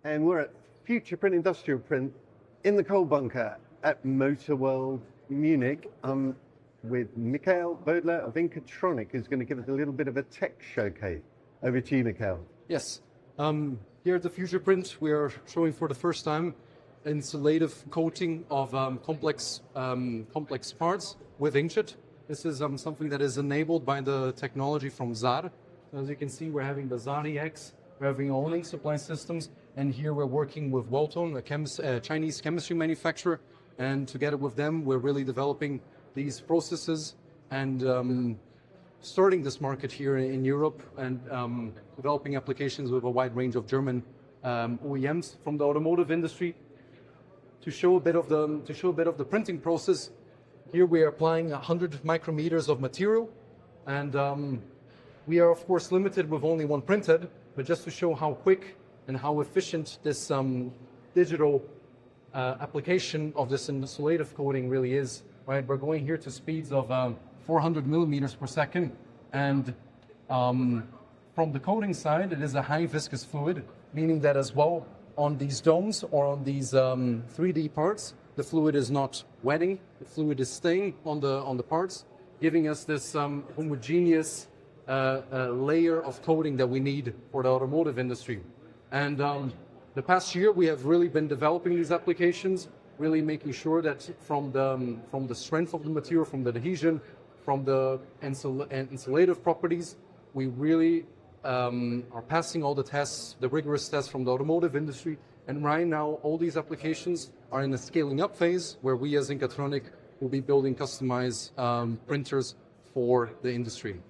and we're at FuturePrint Industrial Print in the coal bunker at Motor World Munich. I'm with Mikael Boedler of Inkatronic, who's going to give us a little bit of a tech showcase. Over to you, Mikael. Yes. Here at the FuturePrint, we are showing for the first time insulative coating of complex parts with inkjet. This is something that is enabled by the technology from ZAR. As you can see, we're having the ZAR EX, we're having our own ink supply systems, and here we're working with Welton, a Chinese chemistry manufacturer, and together with them, we're really developing these processes and starting this market here in Europe and developing applications with a wide range of German OEMs from the automotive industry. To show a bit of the printing process, here we are applying 100 micrometers of material, and we are of course limited with only one printhead, but just to show how quick and how efficient this digital application of this insulative coating really is. Right, we're going here to speeds of 400 millimeters per second, and from the coating side, it is a high viscous fluid, meaning that as well on these domes or on these 3D parts, the fluid is not wetting, the fluid is staying on the parts, giving us this homogeneous layer of coating that we need for the automotive industry. And the past year, we have really been developing these applications, really making sure that from the strength of the material, from the adhesion, from the insulative properties, we really are passing all the tests, the rigorous tests from the automotive industry. And right now, all these applications are in a scaling up phase where we as Inkatronic will be building customized printers for the industry.